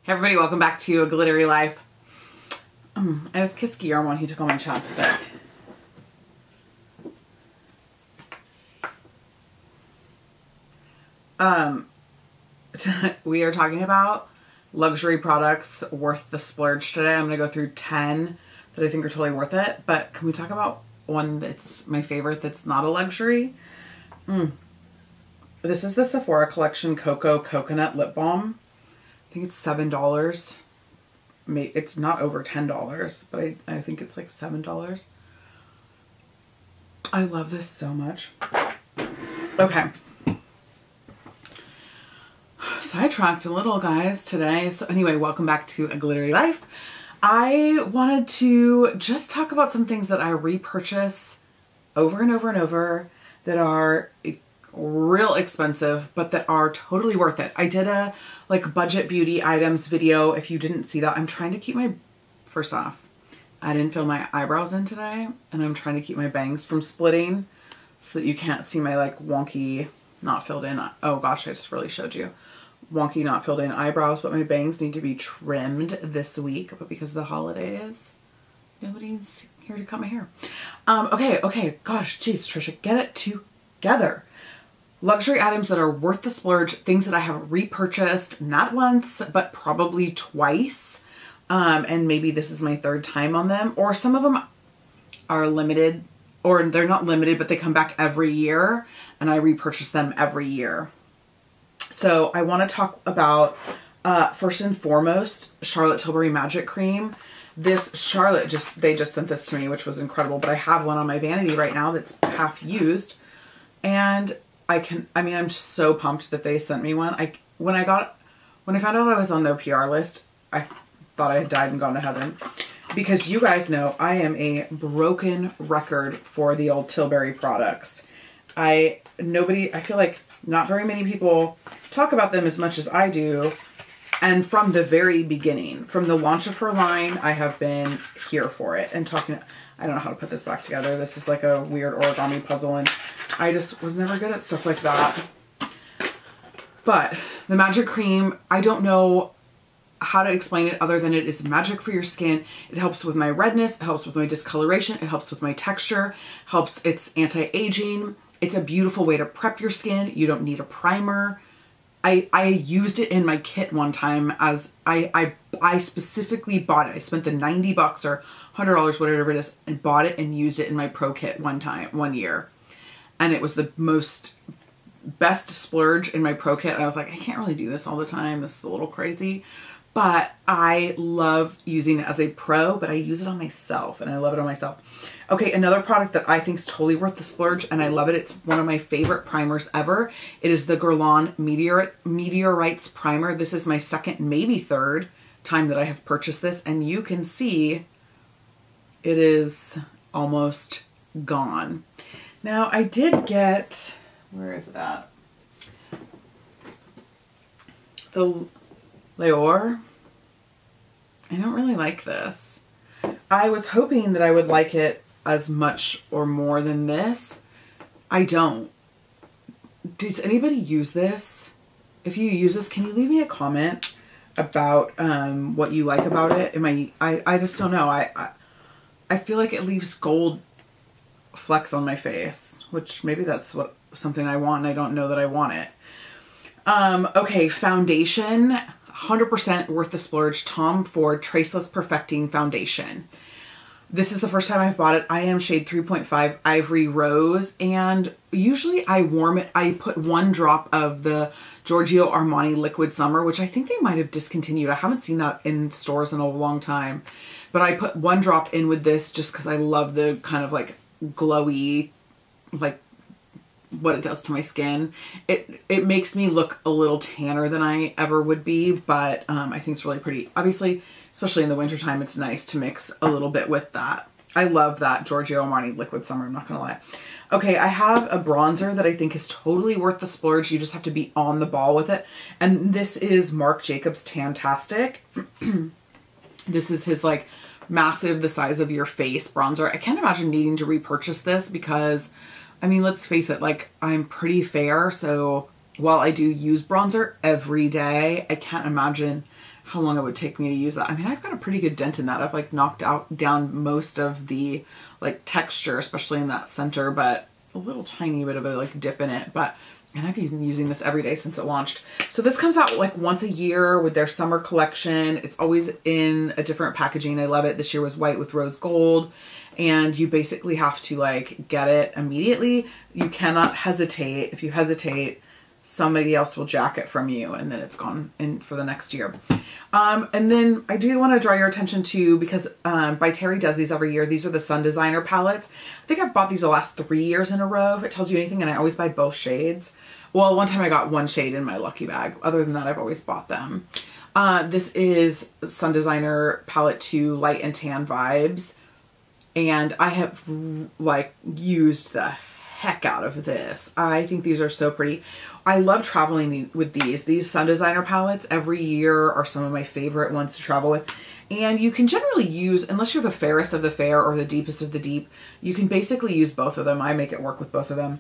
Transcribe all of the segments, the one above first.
Hey everybody, welcome back to A Glittery Life. I just kissed Guillermo when he took on my chapstick. We are talking about luxury products worth the splurge today. I'm going to go through 10 that I think are totally worth it. But can we talk about one that's my favorite that's not a luxury? This is the Sephora Collection Cocoa Coconut Lip Balm. I think it's $7. It's not over $10, but I think it's like $7. I love this so much. Okay. Sidetracked a little, guys, today. So anyway, welcome back to A Glittery Life. I wanted to just talk about some things that I repurchase over and over and over that are real expensive, but that are totally worth it. I did a like budget beauty items video. If you didn't see that, I'm trying to keep my, first off, I didn't fill my eyebrows in today, and I'm trying to keep my bangs from splitting so that you can't see my like wonky, not filled in, oh gosh, I just really showed you, wonky, not filled in eyebrows, but my bangs need to be trimmed this week, but because of the holidays, nobody's here to cut my hair. Okay, gosh, geez, Trisha, get it together. Luxury items that are worth the splurge, things that I have repurchased, not once, but probably twice. And maybe this is my third time on them, or some of them are limited, or they're not limited, but they come back every year and I repurchase them every year. So I want to talk about, first and foremost, Charlotte Tilbury Magic Cream. This Charlotte, they just sent this to me, which was incredible, but I have one on my vanity right now that's half used. And I'm so pumped that they sent me one. When I found out I was on their PR list, I thought I had died and gone to heaven, because you guys know I am a broken record for the old Tilbury products. I feel like not very many people talk about them as much as I do. And from the very beginning, from the launch of her line, I have been here for it and talking. I don't know how to put this back together. This is like a weird origami puzzle, and I just was never good at stuff like that. But the Magic Cream, I don't know how to explain it other than it is magic for your skin. It helps with my redness. It helps with my discoloration. It helps with my texture. It's anti-aging. It's a beautiful way to prep your skin. You don't need a primer. I used it in my kit one time as I specifically bought it. I spent the $90 or $100, whatever it is, and bought it and used it in my pro kit one year. And it was the best splurge in my pro kit. I was like, I can't really do this all the time. This is a little crazy, but I love using it as a pro, but I use it on myself and I love it on myself. Okay, another product that I think is totally worth the splurge, and I love it. It's one of my favorite primers ever. It is the Guerlain Meteorites Primer. This is my second, maybe third time that I have purchased this, and you can see it is almost gone. Now, I did get, where is it at? The L'Or. I don't really like this. I was hoping that I would like it as much or more than this. I don't. Does anybody use this? If you use this, can you leave me a comment about what you like about it? I just don't know. I feel like it leaves gold flecks on my face, which maybe that's something I want, and I don't know that I want it. Okay, foundation, 100% worth the splurge. Tom Ford Traceless Perfecting Foundation. This is the first time I've bought it. I am shade 3.5 Ivory Rose, and usually I warm it. I put 1 drop of the Giorgio Armani Liquid Summer, which I think they might have discontinued. I haven't seen that in stores in a long time, but I put 1 drop in with this just because I love the kind of like glowy, like what it does to my skin. It makes me look a little tanner than I ever would be, but I think it's really pretty. Obviously, especially in the wintertime, it's nice to mix a little bit with that. I love that Giorgio Armani Liquid Summer, I'm not gonna lie. Okay, I have a bronzer that I think is totally worth the splurge. You just have to be on the ball with it. And this is Marc Jacobs Tantastic. This is his like massive, the size of your face bronzer. I can't imagine needing to repurchase this because, I mean, let's face it, like I'm pretty fair. So while I do use bronzer every day, I can't imagine how long it would take me to use that. I mean, I've got a pretty good dent in that. I've like knocked down most of the like texture, especially in that center, but a little tiny bit of a like dip in it. And I've been using this every day since it launched. So this comes out like once a year with their summer collection. It's always in a different packaging. I love it. This year was white with rose gold. And you basically have to like get it immediately. You cannot hesitate. If you hesitate, somebody else will jack it from you and then it's gone in for the next year. And then I do want to draw your attention to, because By Terry does these every year. These are the Sun Designer palettes. I think I've bought these the last 3 years in a row, if it tells you anything, and I always buy both shades. Well, one time I got one shade in my lucky bag. Other than that, I've always bought them. This is Sun Designer Palette 2 Light and Tan Vibes. And I have like used the heck out of this. I think these are so pretty. I love traveling with these. These Sun Designer palettes every year are some of my favorite ones to travel with. And you can generally use, unless you're the fairest of the fair or the deepest of the deep, you can basically use both of them. I make it work with both of them.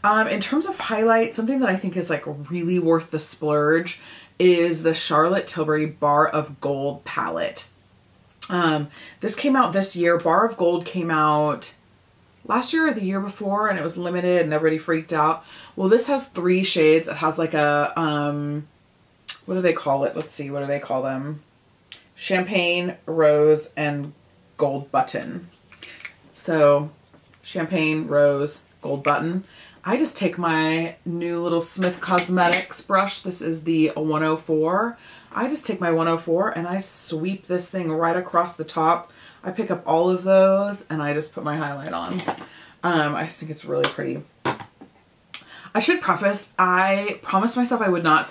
In terms of highlight, something that I think is like really worth the splurge is the Charlotte Tilbury Bar of Gold palette. This came out this year. Bar of Gold came out last year or the year before, and it was limited and everybody freaked out. Well, this has 3 shades. It has like a, what do they call it? Let's see, what do they call them? Champagne, Rose, and Gold Button. So champagne, rose, gold button. I just take my new little Smith Cosmetics brush. This is the 104. I just take my 104 and I sweep this thing right across the top. I pick up all of those and I just put my highlight on. I just think it's really pretty. I should preface, I promised myself I would not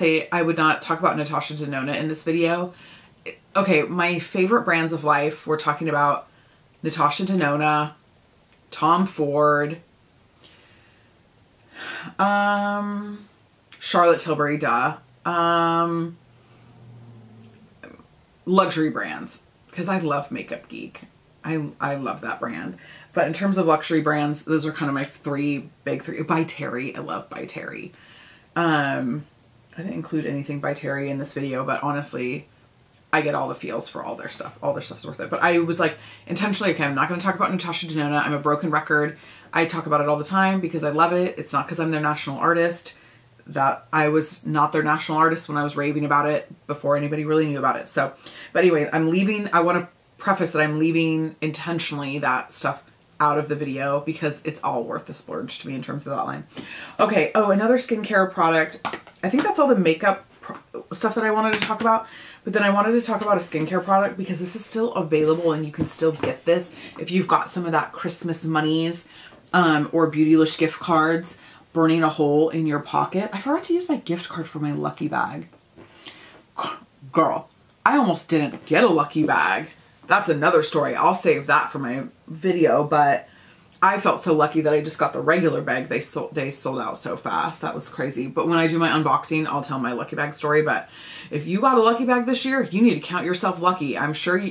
talk about Natasha Denona in this video. Okay, my favorite brands of life, we're talking about Natasha Denona, Tom Ford, Charlotte Tilbury, duh. Luxury brands, because I love Makeup Geek. I love that brand. But in terms of luxury brands, those are kind of my big three. By Terry, I love By Terry. I didn't include anything By Terry in this video, but honestly, I get all the feels for all their stuff. All their stuff's worth it. But I was like, intentionally, okay, I'm not going to talk about Natasha Denona. I'm a broken record. I talk about it all the time because I love it. It's not because I'm their national artist. That I was not their national artist when I was raving about it before anybody really knew about it. So, but anyway, I'm leaving. I want to preface that I'm leaving intentionally that stuff out of the video because it's all worth the splurge to me in terms of that line. Okay. Oh, another skincare product. I think that's all the makeup stuff that I wanted to talk about. But then I wanted to talk about a skincare product because this is still available and you can still get this if you've got some of that Christmas monies or Beautylish gift cards burning a hole in your pocket. I forgot to use my gift card for my lucky bag. Girl, I almost didn't get a lucky bag. That's another story. I'll save that for my video, but I felt so lucky that I just got the regular bag. They sold out so fast. That was crazy. But when I do my unboxing, I'll tell my lucky bag story. But if you got a lucky bag this year, you need to count yourself lucky. I'm sure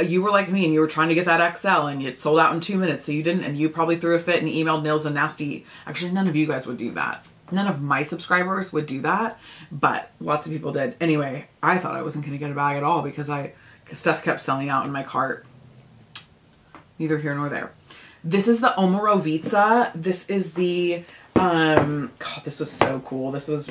you were like me and you were trying to get that XL and it sold out in 2 minutes. So you didn't, and you probably threw a fit and emailed Nils a nasty. Actually, none of you guys would do that. None of my subscribers would do that, but lots of people did. Anyway, I thought I wasn't going to get a bag at all because stuff kept selling out in my cart. Neither here nor there. This is the Omorovitsa. This is the, God, this was so cool. This was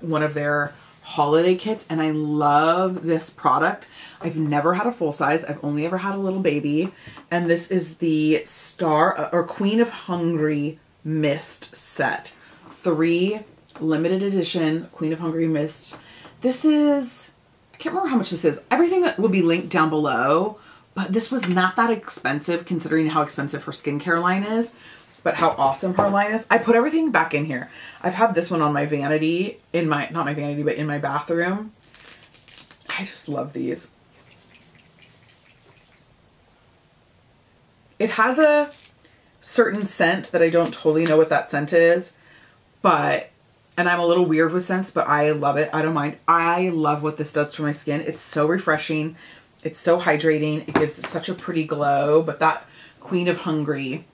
one of their holiday kits and I love this product. I've never had a full size. I've only ever had a little baby. And this is the Star or Queen of Hungary Mist set. 3 limited edition Queen of Hungary Mist. This is, I can't remember how much this is. Everything will be linked down below, but this was not that expensive considering how expensive her skincare line is, but how awesome her line is. I put everything back in here. I've had this one on my vanity, not my vanity, but in my bathroom. I just love these. It has a certain scent that I don't totally know what that scent is, but, and I'm a little weird with scents, but I love it. I don't mind. I love what this does for my skin. It's so refreshing. It's so hydrating. It gives such a pretty glow, but that Queen of Hungary,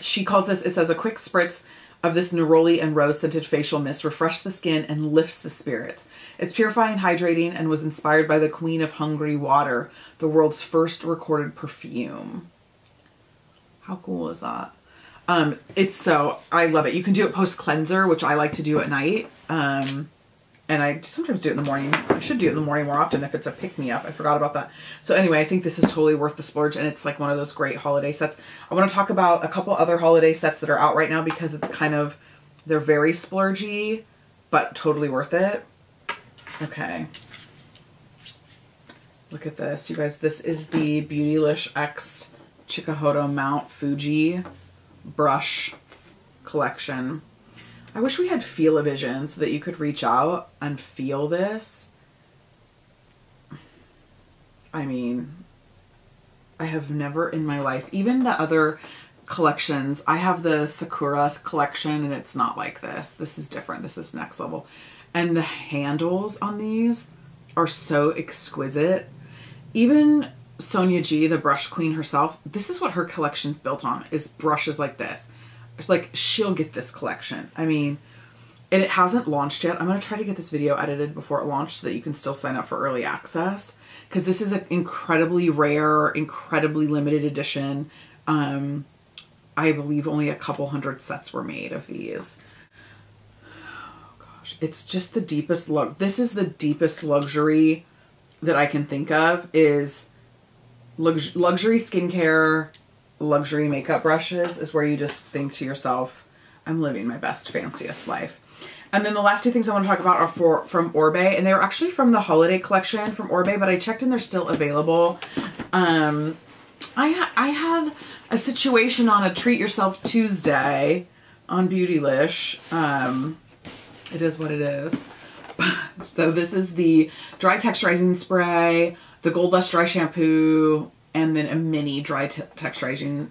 she calls this, it says a quick spritz of this neroli and rose scented facial mist refreshes the skin and lifts the spirits. It's purifying, hydrating, and was inspired by the Queen of Hungry Water, the world's first recorded perfume. How cool is that? I love it. You can do it post cleanser, which I like to do at night. And I sometimes do it in the morning. I should do it in the morning more often if it's a pick-me-up. I forgot about that. So anyway, I think this is totally worth the splurge, and it's like one of those great holiday sets. I want to talk about a couple other holiday sets that are out right now because it's kind of, they're very splurgy, but totally worth it. Okay. Look at this, you guys. This is the Beautylish X Chickohodo Mt Fuji Brush collection. I wish we had feel-o-vision so that you could reach out and feel this. I mean, I have never in my life, even the other collections, I have the Sakura collection and it's not like this. This is different. This is next level. And the handles on these are so exquisite. Even Sonia G, the brush queen herself, this is what her collection's built on, is brushes like this. Like, she'll get this collection. I mean, and it hasn't launched yet. I'm going to try to get this video edited before it launched so that you can still sign up for early access, because this is an incredibly rare, incredibly limited edition. I believe only a couple hundred sets were made of these. Oh gosh, it's just the deepest look. This is the deepest luxury that I can think of, is luxury skincare, luxury makeup brushes is where you just think to yourself, I'm living my best, fanciest life. And then the last two things I want to talk about are from Oribe, and they were actually from the holiday collection from Oribe, but I checked and they're still available. I had a situation on a Treat Yourself Tuesday on Beautylish. It is what it is. So this is the dry texturizing spray, the Gold Lush dry shampoo, and then a mini dry texturizing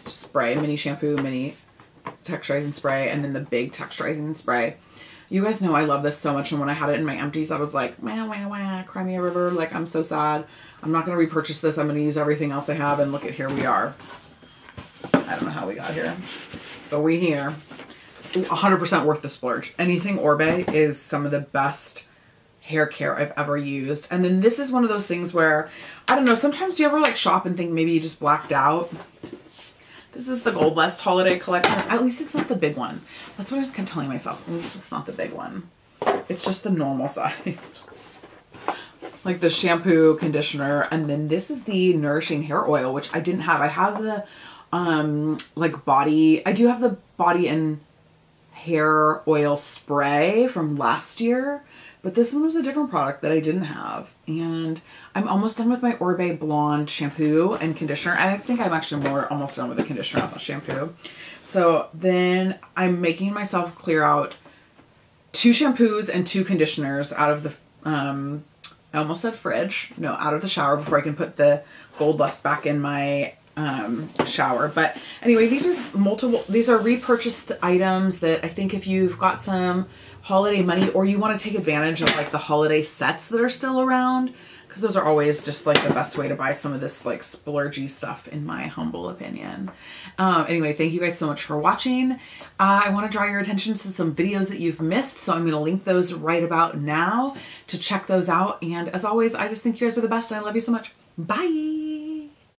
spray, mini shampoo, mini texturizing spray, and then the big texturizing spray. You guys know I love this so much, and when I had it in my empties, I was like, wah, wah, wah, cry me a river, like, I'm so sad. I'm not going to repurchase this. I'm going to use everything else I have, and look at, here we are. I don't know how we got here, but we here. 100% worth the splurge. Anything Oribe is some of the best hair care I've ever used. And then this is one of those things where, I don't know, sometimes you ever like shop and think maybe you just blacked out. This is the Gold Lush holiday collection. At least it's not the big one. That's what I just kept telling myself. At least it's not the big one. It's just the normal sized. Like the shampoo, conditioner, and then this is the nourishing hair oil, which I didn't have. I have the like body, I do have the body and hair oil spray from last year, but this one was a different product that I didn't have. And I'm almost done with my Oribe Blonde shampoo and conditioner. I think I'm actually almost done with the conditioner, not the shampoo. So then I'm making myself clear out 2 shampoos and 2 conditioners out of the, I almost said fridge. No, out of the shower before I can put the Gold Lush back in my shower. But anyway, these are repurchased items that I think if you've got some holiday money, or you want to take advantage of like the holiday sets that are still around, because those are always just like the best way to buy some of this like splurgy stuff, in my humble opinion. Anyway, thank you guys so much for watching. I want to draw your attention to some videos that you've missed, so I'm going to link those right about now to check those out. And as always, I just think you guys are the best, and I love you so much. Bye.